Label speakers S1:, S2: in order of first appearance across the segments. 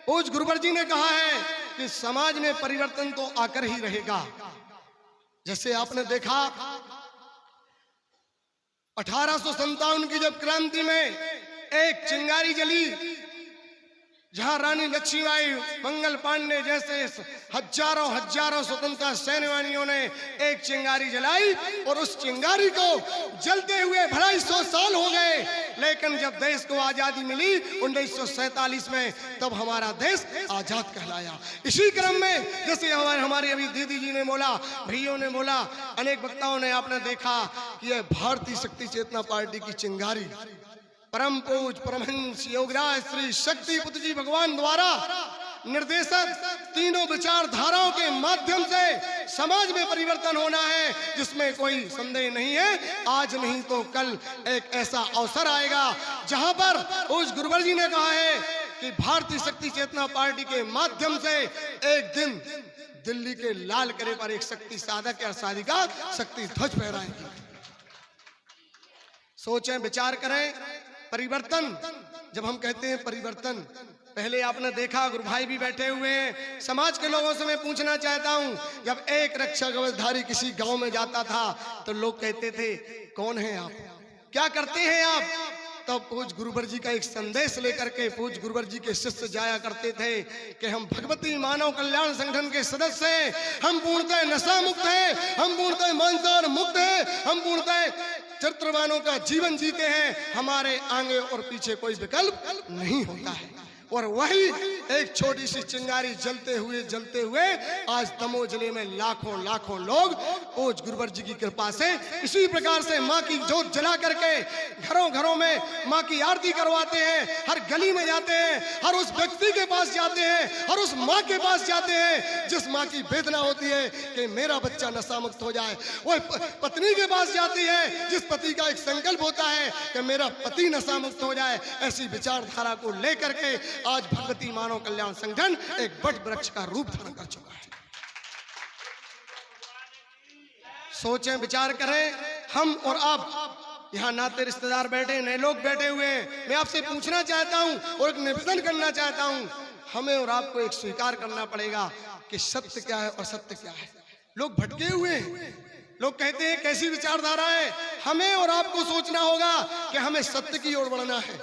S1: पूज्य गुरुवर जी ने कहा है कि समाज में परिवर्तन तो आकर ही रहेगा। जैसे आपने देखा 1857 की जब क्रांति में एक चिंगारी जली, जहां रानी लक्ष्मीबाई, मंगल पांडे जैसे हजारों स्वतंत्रता सेनानियों ने एक चिंगारी जलाई और उस चिंगारी को जलते हुए 250 साल हो गए। लेकिन जब देश को आजादी मिली 1947 में, तब हमारा देश आजाद कहलाया। इसी क्रम में जैसे हमारी अभी दीदी जी ने बोला, भैयों ने बोला, अनेक वक्ताओं ने आपने देखा कि यह भारतीय शक्ति चेतना पार्टी की चिंगारी परम पूज परमहंस योगराज श्री शक्ति पुत्र जी भगवान द्वारा निर्देशित तीनों विचारधाराओं के माध्यम से समाज में परिवर्तन होना है, जिसमें कोई संदेह नहीं है। आज नहीं तो कल एक ऐसा अवसर आएगा जहां पर उस गुरुवर जी ने कहा है कि भारतीय शक्ति चेतना पार्टी के माध्यम से एक दिन दिल्ली के लाल किले पर एक शक्ति साधक या साधिका शक्ति ध्वज फहराएंगी। सोचें, विचार करें। परिवर्तन, जब हम कहते हैं परिवर्तन, पहले आपने देखा गुरु भाई भी बैठे हुए हैं, समाज के लोगों से मैं पूछना चाहता हूं, जब एक रक्षा कवचधारी किसी गांव में जाता था तो लोग कहते थे कौन है आप, क्या करते हैं आप? तब पूज्य गुरुवर जी का एक संदेश लेकर के पूज्य गुरुवर जी के शिष्य जाया करते थे कि हम भगवती मानव कल्याण संगठन के सदस्य हैं, हम पूर्णतः नशा मुक्त हैं, हम पूर्णतः मांसाहार मुक्त हैं, हम पूर्णतः चरित्रवानों का जीवन जीते हैं, हमारे आगे और पीछे कोई विकल्प नहीं होता है। और वही एक छोटी सी चिंगारी जलते हुए आज दमोह जिले में लाखों लोग पूज्य गुरुवर जी की कृपा से इसी प्रकार से माँ की जोत जला करके घरों में माँ की आरती करवाते हैं। हर गली में जाते हैं, हर उस व्यक्ति के पास जाते हैं, हर उस माँ के पास जाते हैं जिस माँ की वेदना होती है कि मेरा बच्चा नशा मुक्त हो जाए। वो पत्नी के पास जाती है जिस पति का एक संकल्प होता है कि मेरा पति नशा मुक्त हो जाए। ऐसी विचारधारा को लेकर के आज भगवती मानव कल्याण संगठन एक वट वृक्ष का रूप धारण कर चुका है। सोचें, विचार करें। हम और आप यहाँ नाते रिश्तेदार बैठे, नए लोग बैठे हुए हैं। मैं आपसे पूछना चाहता हूँ और एक निवेदन करना चाहता हूँ, हमें और आपको एक स्वीकार करना पड़ेगा कि सत्य क्या है और सत्य क्या है। लोग भटके हुए हैं, लोग कहते हैं कैसी विचारधारा है। हमें और आपको सोचना होगा कि हमें सत्य की ओर बढ़ना है।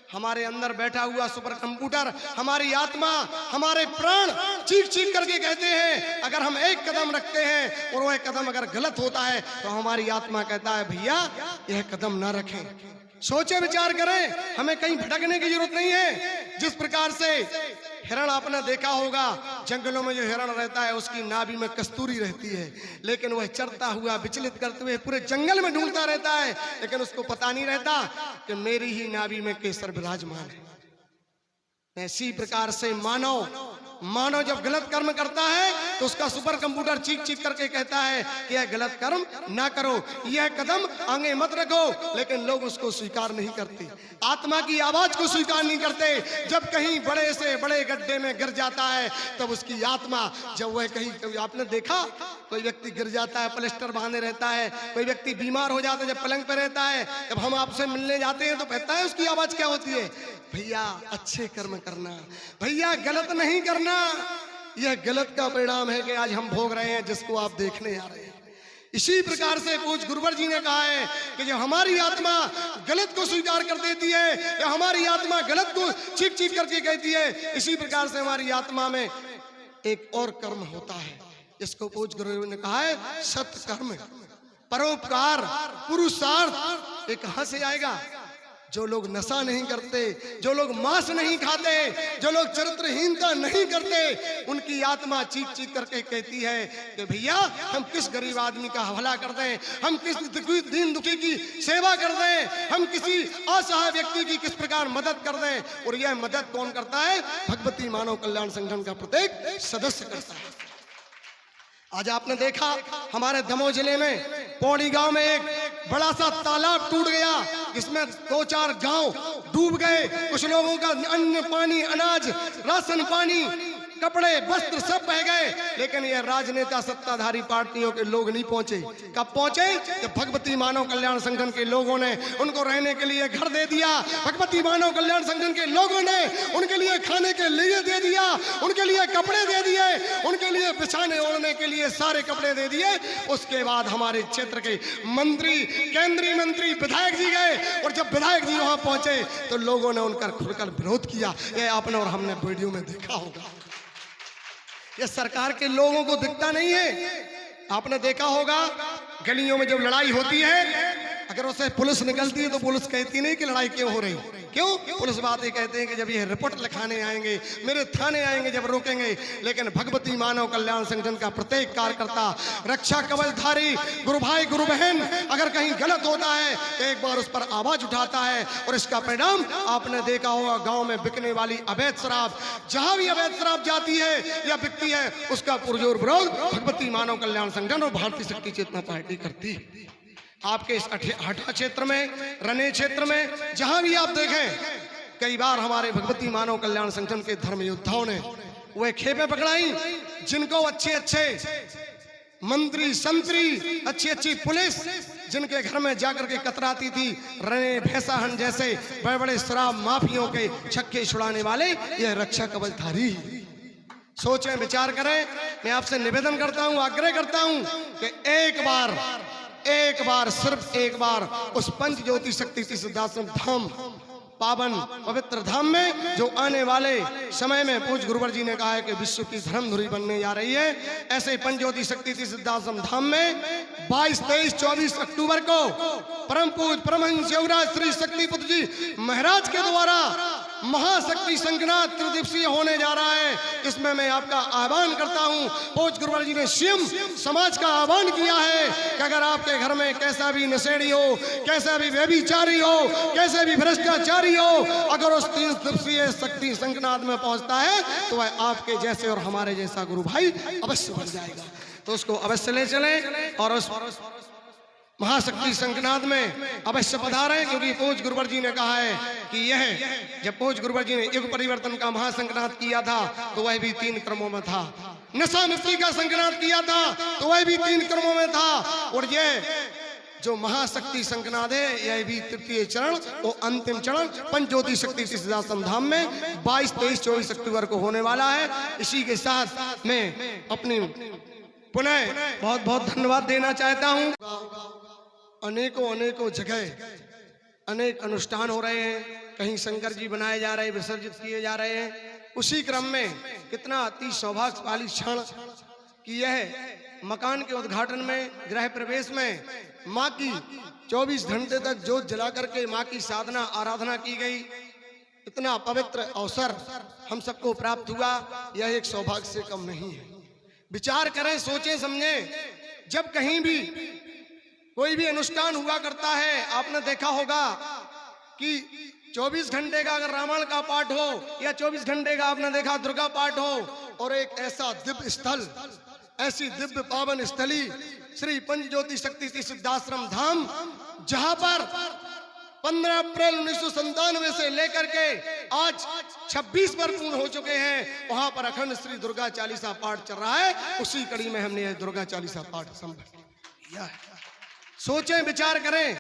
S1: हमारे अंदर बैठा हुआ सुपर कंप्यूटर, हमारी आत्मा, हमारे प्राण चीख करके कहते हैं, अगर हम एक कदम रखते हैं और वह कदम अगर गलत होता है तो हमारी आत्मा कहता है भैया यह कदम ना रखें। सोचे, विचार करें। हमें कहीं भटकने की जरूरत नहीं है। जिस प्रकार से हिरण आपने देखा होगा, जंगलों में जो हिरण रहता है उसकी नाभि में कस्तूरी रहती है, लेकिन वह चरता हुआ विचलित करते हुए पूरे जंगल में ढूंढता रहता है, लेकिन उसको पता नहीं रहता कि मेरी ही नाभि में केसर विराजमान है। ऐसी प्रकार से मानव जब गलत कर्म करता है तो उसका सुपर कंप्यूटर चीख करके कहता है कि यह गलत कर्म ना करो, यह कदम आगे मत रखो, लेकिन लोग उसको स्वीकार नहीं करते। आत्मा की आवाज को स्वीकार नहीं करते। जब कहीं बड़े से बड़े गड्ढे में गिर जाता है तब उसकी आत्मा, जब वह कहीं, आपने देखा कोई व्यक्ति गिर जाता है, प्लास्टर बांधे रहता है, कोई व्यक्ति बीमार हो जाता है, जब पलंग पे रहता है, जब हम आपसे मिलने जाते हैं तो कहता है, उसकी आवाज क्या होती है? भैया अच्छे कर्म करना, भैया गलत नहीं करना। यह गलत का परिणाम है कि आज हम भोग रहे हैं, जिसको आप देखने आ रहे हैं। इसी प्रकार से पूज्य गुरुवर जी ने कहा है कि जब हमारी आत्मा गलत को स्वीकार कर देती है या हमारी आत्मा गलत को चीख करके कहती है, इसी प्रकार से हमारी आत्मा में एक और कर्म होता है, इसको पूज्य गुरुवर ने कहा है सत्य कर्म, परोपकार, पुरुषार्थ। ये कहां से आएगा? जो लोग नशा नहीं करते, जो लोग मांस नहीं खाते, जो लोग चरित्रहीनता नहीं करते, उनकी आत्मा चीख करके कहती है कि भैया हम किस गरीब आदमी का हवाला कर दें, हम किस दीन दुखी की सेवा कर दें, हम किसी असहाय व्यक्ति की किस प्रकार मदद कर दें। और यह मदद कौन करता है? भगवती मानव कल्याण संगठन का प्रत्येक सदस्य करता है। आज आपने देखा हमारे दमोह जिले में पौड़ी गांव में एक बड़ा सा तालाब टूट गया, जिसमें 2-4 गांव डूब गए। कुछ लोगों का अन्न पानी, अनाज, राशन पानी कपड़े वस्त्र सब बह गए, लेकिन ये राजनेता सत्ताधारी पार्टियों के लोग नहीं पहुंचे। कब पहुंचे? जब भगवती मानव कल्याण संगठन के लोगों ने उनको रहने के लिए घर दे दिया, भगवती मानव कल्याण संगठन के लोगों ने उनके लिए खाने के लिए दे दिया, उनके लिए कपड़े दे दिए, उनके लिए बिछाने ओढ़ने के लिए सारे कपड़े दे दिए। उसके बाद हमारे क्षेत्र के मंत्री, केंद्रीय मंत्री, विधायक जी गए, और जब विधायक जी वहां पहुंचे तो लोगों ने उनका खुलकर विरोध किया। ये आपने और हमने वीडियो में देखा होगा। ये सरकार के लोगों को दिखता नहीं है। आपने देखा होगा गलियों में जब लड़ाई होती है, अगर उसे पुलिस निकलती है तो पुलिस कहती नहीं कि लड़ाई क्यों हो रही। क्यों? पुलिस बातें कहते हैं कि जब ये रिपोर्ट लिखाने आएंगे, मेरे थाने आएंगे, जब रोकेंगे। लेकिन भगवती मानव कल्याण संगठन का प्रत्येक कार्यकर्ता, रक्षा कवचधारी, गुरु भाई गुरु बहन, अगर कहीं गलत होता है तो एक बार उस पर आवाज उठाता है, और इसका परिणाम आपने देखा होगा। गांव में बिकने वाली अवैध शराब, जहां भी अवैध शराब जाती है या बिकती है, उसका पुरजोर विरोध भगवती मानव कल्याण संगठन और भारतीय शक्ति चेतना पार्टी करती है। आपके इस हटा क्षेत्र में, रने क्षेत्र में, जहां भी आप देखें, कई बार हमारे भगवती मानव कल्याण संगठन के धर्म योद्धाओं ने वह खेपे पकड़ाई, जिनको अच्छे अच्छे मंत्री, संतरी, अच्छी अच्छी पुलिस, जिनके घर में जाकर के कतराती थी, रने भैंसाहन जैसे बड़े बड़े शराब माफियों के छक्के छुड़ाने वाले ये रक्षा कवचधारी। सोचें, विचार करें। मैं आपसे निवेदन करता हूं, आग्रह करता हूं कि एक बार, सिर्फ एक बार उस पंच ज्योति शक्ति सिद्धाश्रम धाम, पावन पवित्र धाम में, जो आने वाले समय में पूज्य गुरुवर जी ने कहा है कि विश्व की धर्मधुरी बनने जा रही है, ऐसे ही पंच ज्योति शक्ति सिद्धाश्रम धाम में 22, 23, 24 अक्टूबर को परम पूज्य परमहंस योगराज श्री शक्ति पुत्र जी महाराज के द्वारा महाशक्ति संगनाथ त्रिदिवसीय होने जा रहा है। इसमें मैं आपका आह्वान करता हूं। पूज्य गुरुवर जी ने स्वयं समाज का आह्वान किया है कि अगर आपके घर में कैसा भी नशेड़ी हो, कैसा भी व्यभिचारी हो, कैसे भी भ्रष्टाचारी हो, अगर उस 3 दिवसीय शक्ति संगनाथ में पहुंचता है तो वह आपके जैसे और हमारे जैसा गुरु भाई अवश्य बन जाएगा। तो उसको अवश्य ले चलें और उस महाशक्ति संगनाथ में अवश्य पधारें, क्योंकि पूज्य गुरुवर जी ने कहा है कि यह, जब पूज्य गुरुवर जी ने युग परिवर्तन का महासंगनाथ किया था तो वह भी 3 क्रमों में था। नशा मुक्ति का संगनाथ किया था तो वह भी 3 क्रमों में था। और यह जो महाशक्ति संगनाथ है, यह भी तृतीय चरण और अंतिम चरण पंच ज्योति शक्ति सिद्धाश्रम धाम में 22, 23, 24 अक्टूबर को होने वाला है। इसी के साथ मैं अपनी पुनः बहुत बहुत धन्यवाद देना चाहता हूँ। अनेकों जगह अनेक अनुष्ठान हो रहे हैं, कहीं शंकर जी बनाए जा रहे हैं, विसर्जित किए जा रहे हैं। उसी क्रम में कितना अति सौभाग्यशाली क्षण कि यह मकान के उद्घाटन में, गृह प्रवेश में माँ की 24 घंटे तक जोत जला करके माँ की साधना आराधना की गई। इतना पवित्र अवसर हम सबको प्राप्त हुआ, यह एक सौभाग्य से कम नहीं है। विचार करें, सोचें, समझें। जब कहीं भी कोई भी अनुष्ठान हुआ करता है, आपने देखा होगा कि 24 घंटे का अगर रामायण का पाठ हो या 24 घंटे का आपने देखा दुर्गा पाठ हो, और एक ऐसा दिव्य स्थल, ऐसी दिव्य पावन स्थली श्री पंच ज्योति शक्ति सिद्धाश्रम धाम, जहां पर 15 अप्रैल 1997 से लेकर के आज 26 वर्ष पूर्ण हो चुके हैं, वहां पर अखंड श्री दुर्गा चालीसा पाठ चल रहा है। उसी कड़ी में हमने यह दुर्गा चालीसा पाठ संपन्न किया है। सोचें, विचार करें।